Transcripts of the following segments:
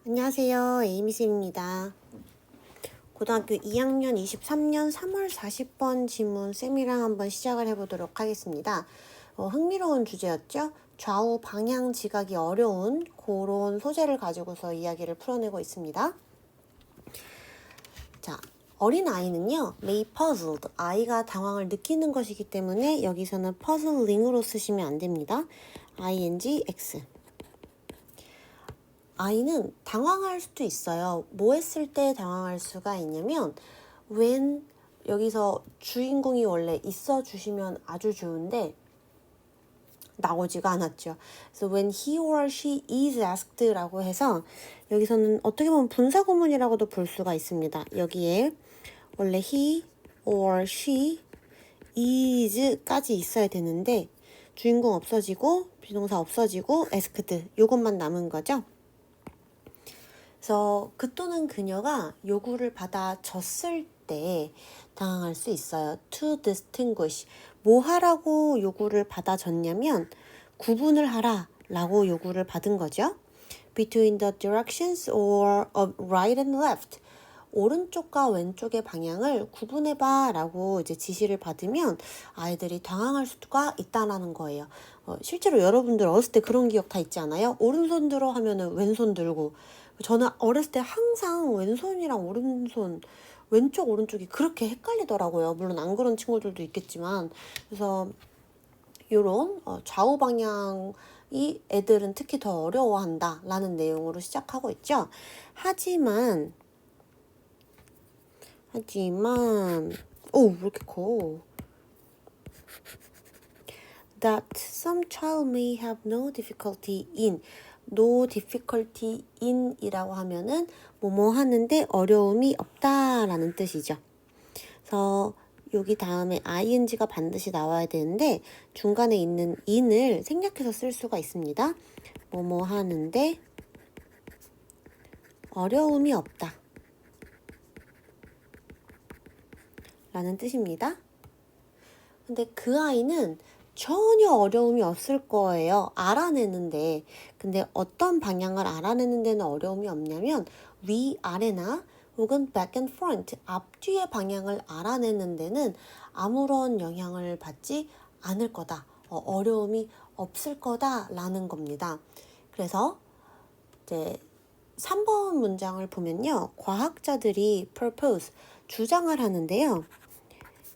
안녕하세요. 에이미쌤입니다. 고등학교 2학년 23년 3월 40번 지문 쌤이랑 한번 시작을 해보도록 하겠습니다. 흥미로운 주제였죠? 좌우 방향 지각이 어려운 그런 소재를 가지고서 이야기를 풀어내고 있습니다. 자, 어린 아이는요, may puzzled, 아이가 당황을 느끼는 것이기 때문에 여기서는 puzzling으로 쓰시면 안 됩니다. ing, x. 아이는 당황할 수도 있어요. 뭐 했을 때 당황할 수가 있냐면 when 여기서 주인공이 원래 있어 주시면 아주 좋은데 나오지가 않았죠. 그래서 when he or she is asked 라고 해서 여기서는 어떻게 보면 분사구문이라고도 볼 수가 있습니다. 여기에 원래 he or she is까지 있어야 되는데 주인공 없어지고 비동사 없어지고 asked 요것만 남은 거죠. 그래서 그 또는 그녀가 요구를 받아줬을 때 당황할 수 있어요. To distinguish. 뭐 하라고 요구를 받아줬냐면 구분을 하라 라고 요구를 받은 거죠. Between the directions or of right and left. 오른쪽과 왼쪽의 방향을 구분해봐 라고 이제 지시를 받으면 아이들이 당황할 수가 있다라는 거예요. 실제로 여러분들 어렸을 때 그런 기억 다 있지 않아요? 오른손 들어 하면은 왼손 들고 저는 어렸을 때 항상 왼손이랑 오른손 왼쪽 오른쪽이 그렇게 헷갈리더라고요. 물론 안 그런 친구들도 있겠지만 그래서 이런 좌우 방향이 애들은 특히 더 어려워한다 라는 내용으로 시작하고 있죠. 하지만 왜 이렇게 커? That some child may have no difficulty in 이라고 하면은 뭐뭐 하는데 어려움이 없다라는 뜻이죠. 그래서 여기 다음에 ing가 반드시 나와야 되는데 중간에 있는 in을 생략해서 쓸 수가 있습니다. 뭐뭐 하는데 어려움이 없다 라는 뜻입니다. 근데 그 아이는 전혀 어려움이 없을 거예요. 알아내는데. 근데 어떤 방향을 알아내는 데는 어려움이 없냐면 위아래나 혹은 back and front, 앞뒤의 방향을 알아내는 데는 아무런 영향을 받지 않을 거다. 어려움이 없을 거다라는 겁니다. 그래서 이제 3번 문장을 보면요. 과학자들이 propose, 주장을 하는데요.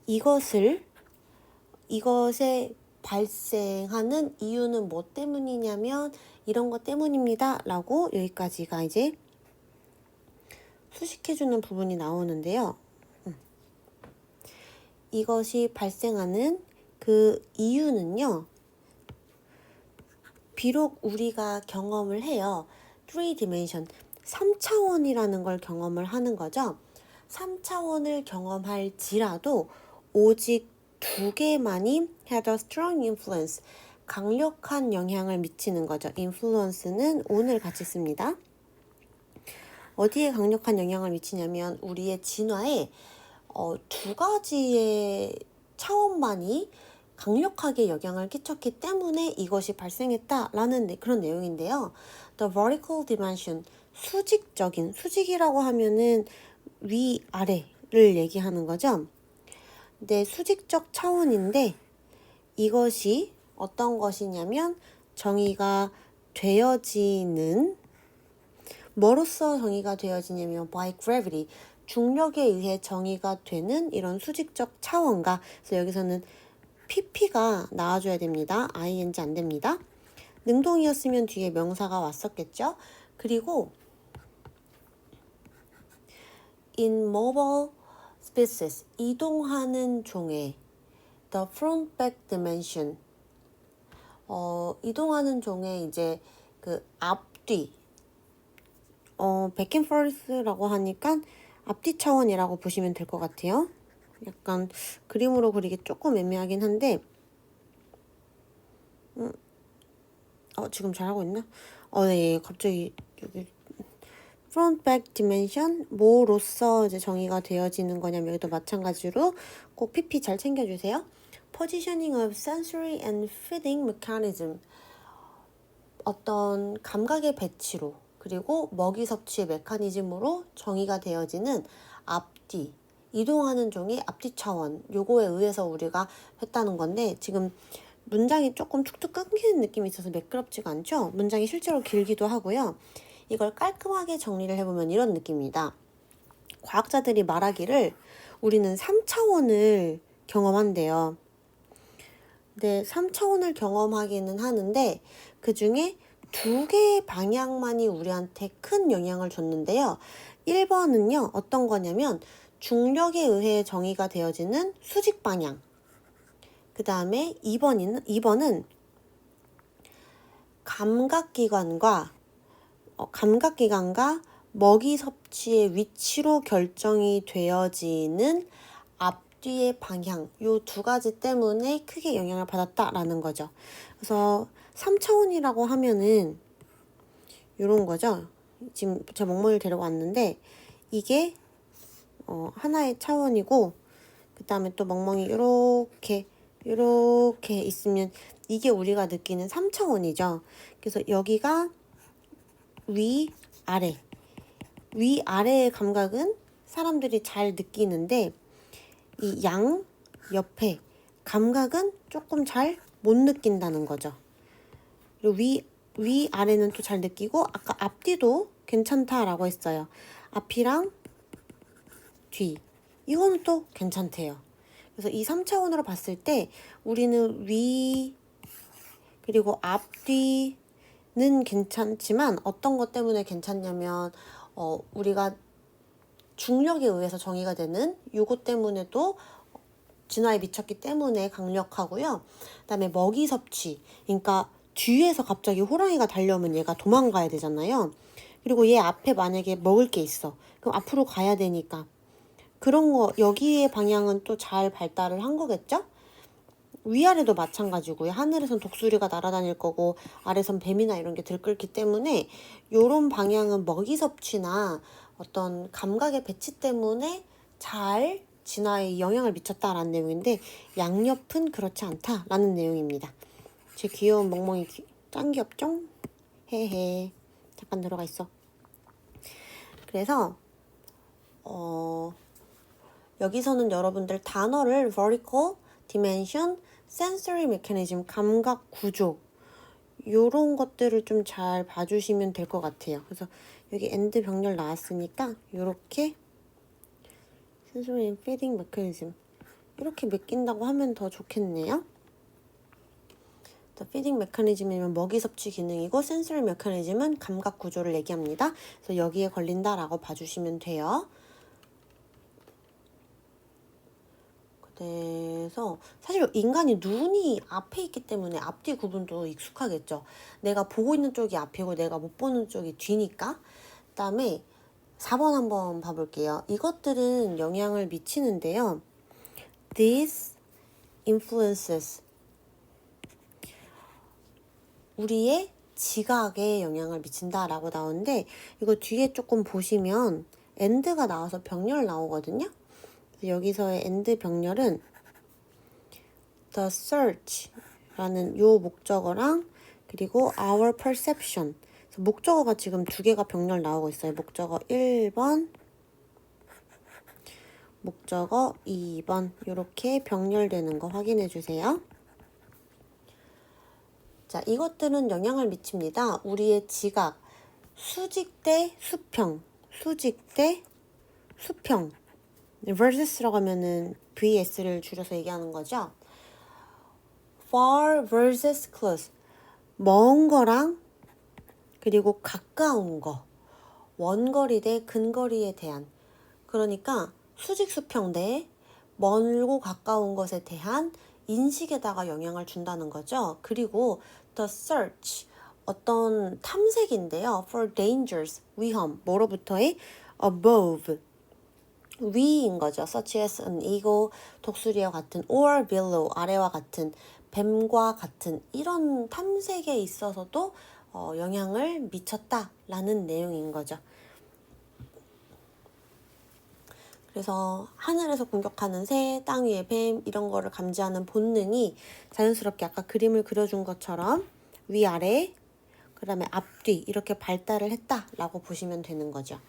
이것에 발생하는 이유는 뭐 때문이냐면 이런 것 때문입니다 라고 여기까지가 이제 수식해주는 부분이 나오는데요. 이것이 발생하는 그 이유는요. 비록 우리가 경험을 해요. 3dimension, 3차원이라는 걸 경험을 하는 거죠. 3차원을 경험할지라도 오직 두 개만이 had a strong influence, 강력한 영향을 미치는 거죠. influence는 on을 같이 씁니다. 어디에 강력한 영향을 미치냐면 우리의 진화에 두 가지의 차원만이 강력하게 영향을 끼쳤기 때문에 이것이 발생했다라는 그런 내용인데요. The vertical dimension, 수직이라고 하면은 위아래를 얘기하는 거죠. 네, 수직적 차원인데 이것이 어떤 것이냐면 정의가 되어지는 뭐로써 정의가 되어지냐면 by gravity, 중력에 의해 정의가 되는 이런 수직적 차원과 그래서 여기서는 pp가 나와줘야 됩니다. ing 안 됩니다. 능동이었으면 뒤에 명사가 왔었겠죠. 그리고 in mobile species, 이동하는 종의 the front back dimension, 이동하는 종의 이제 그 앞뒤, back and forth라고 하니까 앞뒤 차원이라고 보시면 될 것 같아요. 약간 그림으로 그리기 조금 애매하긴 한데, 지금 잘하고 있나? 네, 갑자기 여기 front back dimension 뭐로써 이제 정의가 되어지는 거냐면 여기도 마찬가지로 꼭 PP 잘 챙겨주세요. Positioning of sensory and feeding mechanism, 어떤 감각의 배치로 그리고 먹이 섭취의 메커니즘으로 정의가 되어지는 앞뒤, 이동하는 종의 앞뒤 차원, 요거에 의해서 우리가 했다는 건데, 지금 문장이 조금 툭툭 끊기는 느낌이 있어서 매끄럽지가 않죠? 문장이 실제로 길기도 하고요. 이걸 깔끔하게 정리를 해보면 이런 느낌입니다. 과학자들이 말하기를 우리는 3차원을 경험한대요. 네, 3차원을 경험하기는 하는데 그 중에 두 개의 방향만이 우리한테 큰 영향을 줬는데요. 1번은요, 어떤 거냐면 중력에 의해 정의가 되어지는 수직 방향. 그 다음에 2번은 감각기관과 먹이 섭취의 위치로 결정이 되어지는 앞뒤의 방향, 요 두 가지 때문에 크게 영향을 받았다라는 거죠. 그래서 3차원이라고 하면은 요런 거죠. 지금 제가 멍멍이를 데려왔는데 이게 하나의 차원이고, 그 다음에 또 멍멍이 요렇게 있으면 이게 우리가 느끼는 3차원이죠. 그래서 여기가 위아래의 감각은 사람들이 잘 느끼는데 이 양 옆에 감각은 조금 잘 못 느낀다는 거죠. 그리고 위아래는 또 잘 느끼고, 아까 앞뒤도 괜찮다라고 했어요. 앞이랑 뒤, 이거는 또 괜찮대요. 그래서 이 3차원으로 봤을 때 우리는 위 그리고 앞뒤는 괜찮지만 어떤 것 때문에 괜찮냐면 우리가 중력에 의해서 정의가 되는 요것 때문에도 진화에 미쳤기 때문에 강력하고요. 그다음에 먹이 섭취, 그러니까 뒤에서 갑자기 호랑이가 달려오면 얘가 도망가야 되잖아요. 그리고 얘 앞에 만약에 먹을 게 있어. 그럼 앞으로 가야 되니까. 그런 거, 여기의 방향은 또 잘 발달을 한 거겠죠? 위아래도 마찬가지고요. 하늘에선 독수리가 날아다닐 거고 아래선 뱀이나 이런 게 들끓기 때문에 요런 방향은 먹이 섭취나 어떤 감각의 배치 때문에 잘 진화에 영향을 미쳤다라는 내용인데, 양옆은 그렇지 않다라는 내용입니다. 제 귀여운 멍멍이 짱 귀엽죠? 헤헤. 잠깐 들어가 있어. 그래서 여기서는 여러분들 단어를 vertical, dimension, sensory mechanism, 감각 구조, 요런 것들을 좀 잘 봐주시면 될 것 같아요. 그래서 여기 end 병렬 나왔으니까 요렇게 sensory and feeding mechanism 이렇게 맡긴다고 하면 더 좋겠네요. feeding mechanism이면 먹이 섭취 기능이고 sensory mechanism은 감각 구조를 얘기합니다. 그래서 여기에 걸린다라고 봐주시면 돼요. 그래서 사실 인간이 눈이 앞에 있기 때문에 앞뒤 구분도 익숙하겠죠. 내가 보고 있는 쪽이 앞이고 내가 못 보는 쪽이 뒤니까. 그다음에 4번 한번 봐볼게요. 이것들은 영향을 미치는데요. These influences, 우리의 지각에 영향을 미친다라고 나오는데, 이거 뒤에 조금 보시면 end가 나와서 병렬 나오거든요. 여기서의 end 병렬은 the search라는 요 목적어랑 그리고 our perception, 목적어가 지금 두 개가 병렬 나오고 있어요. 목적어 1번, 목적어 2번 이렇게 병렬되는 거 확인해 주세요. 자, 이것들은 영향을 미칩니다. 우리의 지각, 수직 대 수평, 수직 대 수평, versus라고 하면은 vs를 줄여서 얘기하는 거죠. far versus close, 먼 거랑 그리고 가까운 거, 원거리 대 근거리에 대한, 그러니까 수직 수평 대 멀고 가까운 것에 대한 인식에다가 영향을 준다는 거죠. 그리고 the search, 어떤 탐색인데요. for dangers, 위험, 뭐로부터의 above, 위인 거죠. such as an eagle, 독수리와 같은, or below, 아래와 같은, 뱀과 같은, 이런 탐색에 있어서도 영향을 미쳤다라는 내용인 거죠. 그래서 하늘에서 공격하는 새, 땅 위의 뱀, 이런 거를 감지하는 본능이 자연스럽게 아까 그림을 그려준 것처럼 위아래, 그 다음에 앞뒤 이렇게 발달을 했다라고 보시면 되는 거죠.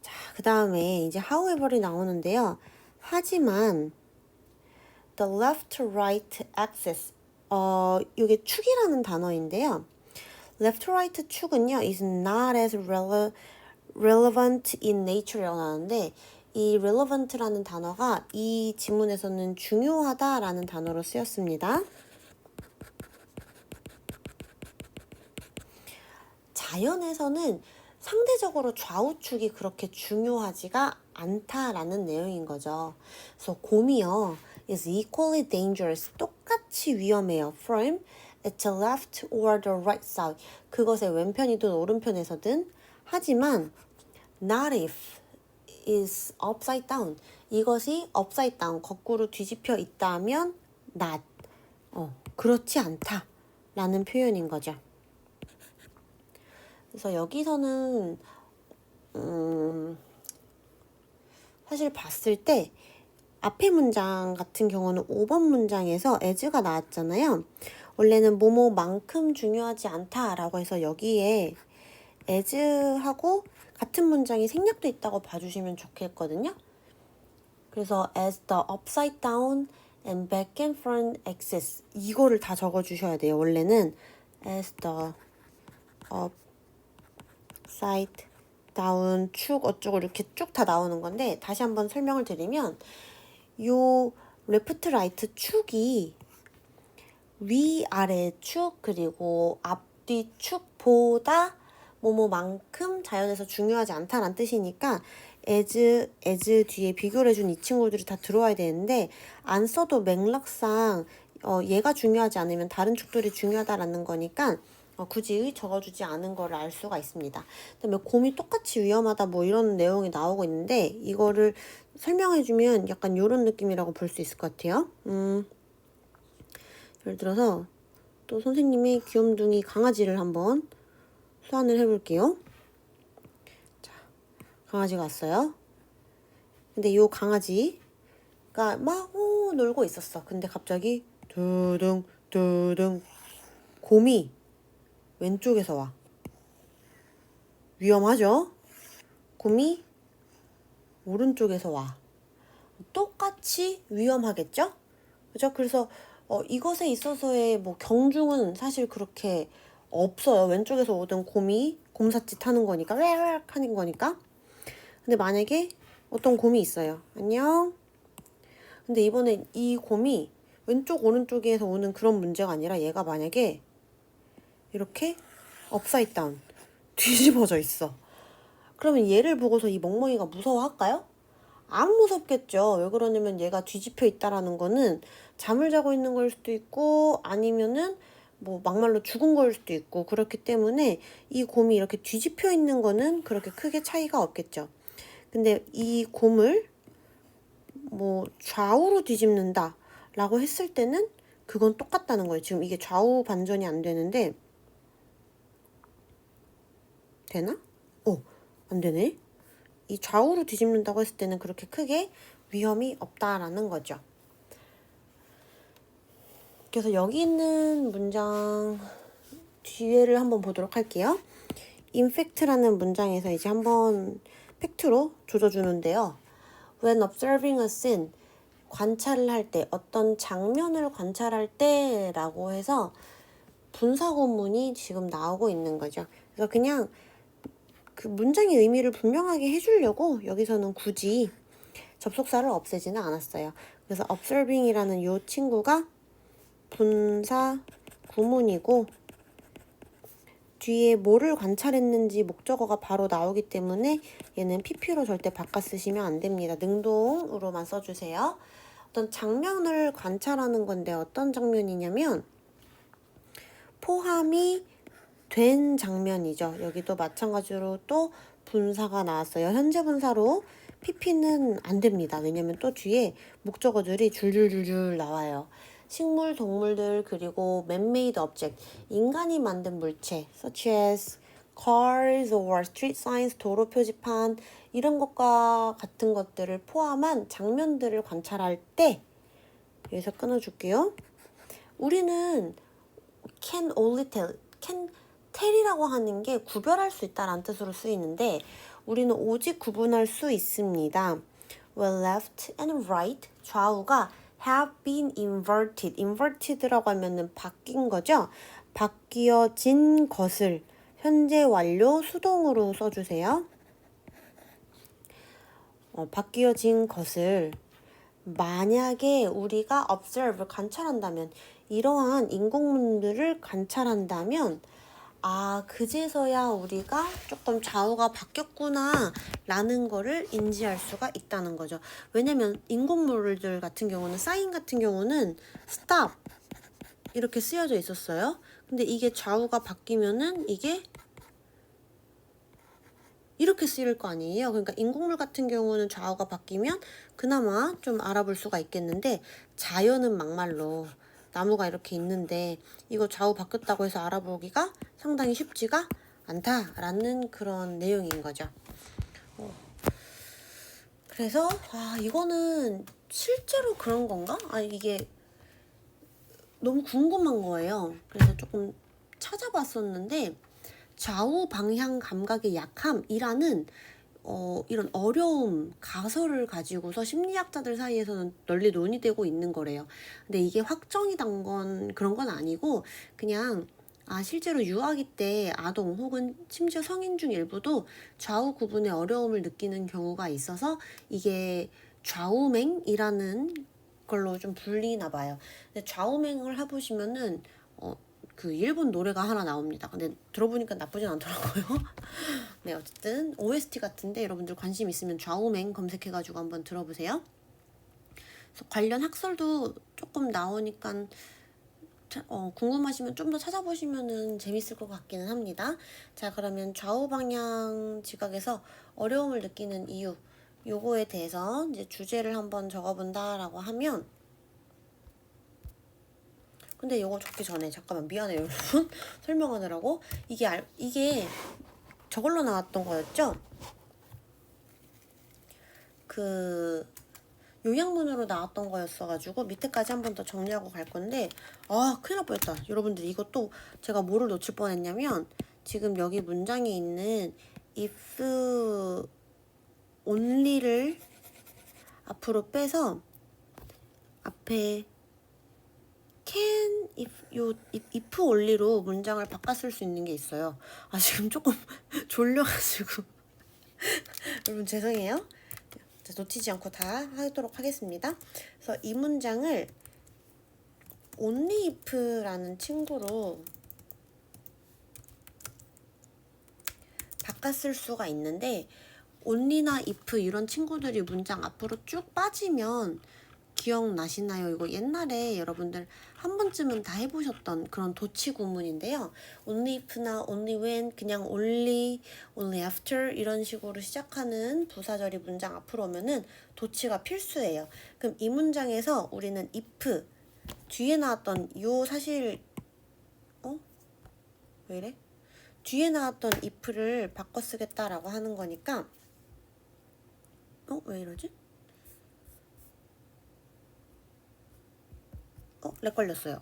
자, 그 다음에 이제 however이 나오는데요. 하지만 the left-right axis 이게 축이라는 단어인데요. left-right 축은요 is not as relevant in nature라고 하는데 이 relevant라는 단어가 이 지문에서는 중요하다라는 단어로 쓰였습니다. 자연에서는 상대적으로 좌우축이 그렇게 중요하지가 않다라는 내용인 거죠. 그래서 곰이요 is equally dangerous, 똑같이 위험해요. from its left or the right side, 그것의 왼편이든 오른편에서든. 하지만 not if is upside down, 이것이 upside down, 거꾸로 뒤집혀 있다면 not, 그렇지 않다 라는 표현인 거죠. 그래서 여기서는 사실 봤을 때 앞에 문장 같은 경우는 5번 문장에서 as가 나왔잖아요. 원래는 뭐뭐만큼 중요하지 않다라고 해서 여기에 as하고 같은 문장이 생략돼 있다고 봐주시면 좋겠거든요. 그래서 as the upside down and back and front axis, 이거를 다 적어주셔야 돼요. 원래는 as the upside down 축 어쩌고 이렇게 쭉 다 나오는 건데, 다시 한번 설명을 드리면 요 레프트 라이트 축이 위아래 축 그리고 앞뒤 축보다 뭐뭐만큼 자연에서 중요하지 않다라는 뜻이니까 as 뒤에 비교를 해준 이 친구들이 다 들어와야 되는데, 안 써도 맥락상 얘가 중요하지 않으면 다른 축들이 중요하다라는 거니까 굳이 적어주지 않은 걸 알 수가 있습니다. 그다음에 곰이 똑같이 위험하다 뭐 이런 내용이 나오고 있는데, 이거를 설명해주면 약간 이런 느낌이라고 볼 수 있을 것 같아요. 예를 들어서 또 선생님이 귀염둥이 강아지를 한번 소환을 해볼게요. 자, 강아지가 왔어요. 근데 이 강아지가 막 놀고 있었어. 근데 갑자기 두둥 곰이 왼쪽에서 와. 위험하죠? 곰이 오른쪽에서 와. 똑같이 위험하겠죠? 그죠? 그래서 이것에 있어서의 뭐 경중은 사실 그렇게 없어요. 왼쪽에서 오던 곰이 곰삿짓 하는 거니까, 왜왜 하는 거니까. 근데 만약에 어떤 곰이 있어요. 안녕. 근데 이번에 이 곰이 왼쪽 오른쪽에서 오는 그런 문제가 아니라 얘가 만약에 이렇게 업사이드 다운 뒤집어져 있어. 그러면 얘를 보고서 이 멍멍이가 무서워할까요? 안 무섭겠죠. 왜 그러냐면 얘가 뒤집혀 있다라는 거는 잠을 자고 있는 걸 수도 있고 아니면은 뭐 막말로 죽은 걸 수도 있고, 그렇기 때문에 이 곰이 이렇게 뒤집혀 있는 거는 그렇게 크게 차이가 없겠죠. 근데 이 곰을 뭐 좌우로 뒤집는다 라고 했을 때는 그건 똑같다는 거예요. 지금 이게 좌우 반전이 안 되는데, 되나? 안 되네. 이 좌우로 뒤집는다고 했을 때는 그렇게 크게 위험이 없다라는 거죠. 그래서 여기 있는 문장 뒤에를 한번 보도록 할게요. in fact라는 문장에서 이제 한번 팩트로 조져주는데요. when observing a scene, 관찰을 할 때, 어떤 장면을 관찰할 때 라고 해서 분사구문이 지금 나오고 있는 거죠. 그래서 그냥 그 문장의 의미를 분명하게 해주려고 여기서는 굳이 접속사를 없애지는 않았어요. 그래서 observing이라는 이 친구가 분사 구문이고, 뒤에 뭐를 관찰했는지 목적어가 바로 나오기 때문에 얘는 pp로 절대 바꿔 쓰시면 안 됩니다. 능동으로만 써주세요. 어떤 장면을 관찰하는 건데 어떤 장면이냐면 포함이 된 장면이죠. 여기도 마찬가지로 또 분사가 나왔어요. 현재 분사로 pp는 안 됩니다. 왜냐면 또 뒤에 목적어들이 줄줄줄줄 나와요. 식물, 동물들, 그리고 man-made object, 인간이 만든 물체, such as cars or street signs, 도로 표지판, 이런 것과 같은 것들을 포함한 장면들을 관찰할 때, 여기서 끊어줄게요. 우리는 can can tell이라고 하는 게 구별할 수 있다라는 뜻으로 쓰이는데 우리는 오직 구분할 수 있습니다. When left and right, 좌우가 have been inverted. inverted라고 하면은 바뀐 거죠. 바뀌어진 것을 현재 완료 수동으로 써주세요. 바뀌어진 것을 만약에 우리가 observe, 관찰한다면 이러한 인공문들을 관찰한다면 그제서야 우리가 조금 좌우가 바뀌었구나 라는 거를 인지할 수가 있다는 거죠. 왜냐면 인공물들 같은 경우는 사인 같은 경우는 stop 이렇게 쓰여져 있었어요. 근데 이게 좌우가 바뀌면은 이게 이렇게 쓰일 거 아니에요. 그러니까 인공물 같은 경우는 좌우가 바뀌면 그나마 좀 알아볼 수가 있겠는데 자연은 막말로 나무가 이렇게 있는데 이거 좌우 바뀌었다고 해서 알아보기가 상당히 쉽지가 않다라는 그런 내용인 거죠. 그래서 이거는 실제로 그런 건가? 이게 너무 궁금한 거예요. 그래서 조금 찾아봤었는데 좌우 방향 감각의 약함이라는 이런 어려움, 가설을 가지고서 심리학자들 사이에서는 널리 논의되고 있는 거래요. 근데 이게 확정이 된 건 그런 건 아니고 그냥 실제로 유아기 때 아동 혹은 심지어 성인 중 일부도 좌우 구분에 어려움을 느끼는 경우가 있어서 이게 좌우맹이라는 걸로 좀 불리나 봐요. 근데 좌우맹을 해보시면은 그 일본 노래가 하나 나옵니다. 근데 들어보니까 나쁘진 않더라고요. 네, 어쨌든 OST 같은데 여러분들 관심 있으면 좌우맹 검색해가지고 한번 들어보세요. 그래서 관련 학설도 조금 나오니까 궁금하시면 좀 더 찾아보시면 재밌을 것 같기는 합니다. 자, 그러면 좌우 방향 지각에서 어려움을 느끼는 이유 요거에 대해서 이제 주제를 한번 적어본다라고 하면 근데 이거 적기 전에 잠깐만 미안해요 여러분 설명하느라고 이게 저걸로 나왔던 거였죠? 그 요약문으로 나왔던 거였어가지고 밑에까지 한 번 더 정리하고 갈 건데 큰일 날 뻔했다 여러분들. 이것도 제가 뭐를 놓칠 뻔했냐면 지금 여기 문장에 있는 if only를 앞으로 빼서 앞에 can, if only로 문장을 바꿔 쓸 수 있는 게 있어요. 지금 조금 졸려가지고 여러분 죄송해요. 놓치지 않고 다 하도록 하겠습니다. 그래서 이 문장을 only if라는 친구로 바꿔 쓸 수가 있는데 only나 if 이런 친구들이 문장 앞으로 쭉 빠지면 기억나시나요? 이거 옛날에 여러분들 한 번쯤은 다 해보셨던 그런 도치 구문인데요. only if나 only when, 그냥 only, only after 이런 식으로 시작하는 부사절이 문장 앞으로 오면은 도치가 필수예요. 그럼 이 문장에서 우리는 if 뒤에 나왔던 요 사실 왜 이래? 뒤에 나왔던 if를 바꿔 쓰겠다라고 하는 거니까 왜 이러지? 렉 걸렸어요.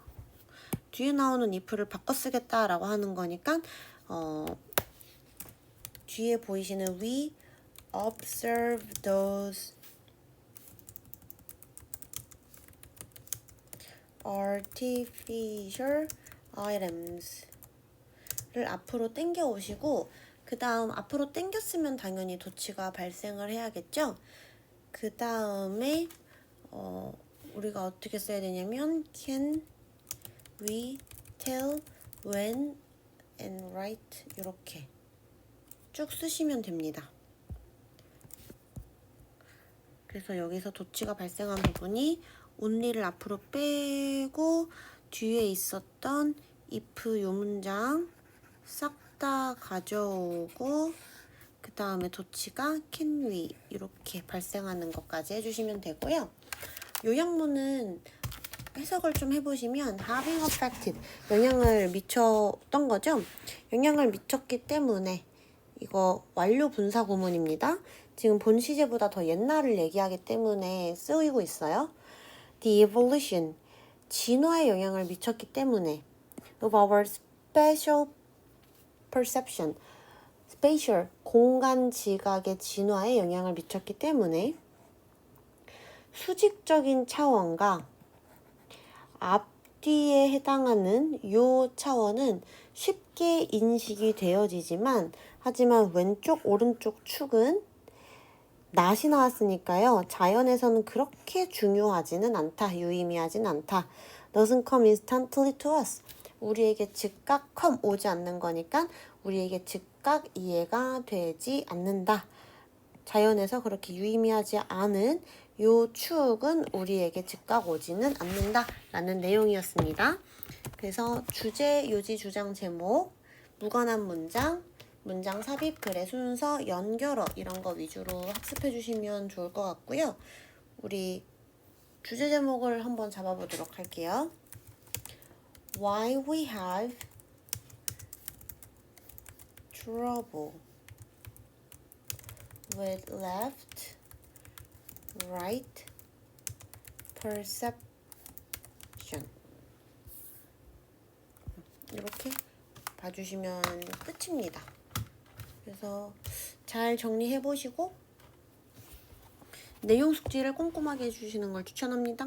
뒤에 나오는 if를 바꿔 쓰겠다라고 하는 거니까 뒤에 보이시는 we observe those artificial items를 앞으로 당겨 오시고 그 다음 앞으로 당겼으면 당연히 도치가 발생을 해야겠죠. 그 다음에 우리가 어떻게 써야 되냐면 can we tell when and right 이렇게 쭉 쓰시면 됩니다. 그래서 여기서 도치가 발생한 부분이 only를 앞으로 빼고 뒤에 있었던 if 요 문장 싹 다 가져오고 그 다음에 도치가 can we 이렇게 발생하는 것까지 해주시면 되고요. 요약문은 해석을 좀 해보시면 having affected 영향을 미쳤던 거죠. 영향을 미쳤기 때문에 이거 완료 분사 구문입니다. 지금 본 시제보다 더 옛날을 얘기하기 때문에 쓰이고 있어요. The evolution 진화에 영향을 미쳤기 때문에 of our special perception, spatial, 공간 지각의 진화에 영향을 미쳤기 때문에 수직적인 차원과 앞뒤에 해당하는 요 차원은 쉽게 인식이 되어지지만 하지만 왼쪽 오른쪽 축은 낫이 나왔으니까요. 자연에서는 그렇게 중요하지는 않다. 유의미하진 않다. Doesn't come instantly to us. 우리에게 즉각 오지 않는 거니까 우리에게 즉각 이해가 되지 않는다. 자연에서 그렇게 유의미하지 않은 요 축은 우리에게 즉각 오지는 않는다 라는 내용이었습니다. 그래서 주제, 요지, 주장, 제목, 무관한 문장, 문장 삽입, 글의 순서, 연결어 이런 거 위주로 학습해 주시면 좋을 것 같고요. 우리 주제 제목을 한번 잡아보도록 할게요. Why we have trouble with left, right perception. 이렇게 봐주시면 끝입니다. 그래서 잘 정리해 보시고 내용 숙지를 꼼꼼하게 해주시는 걸 추천합니다.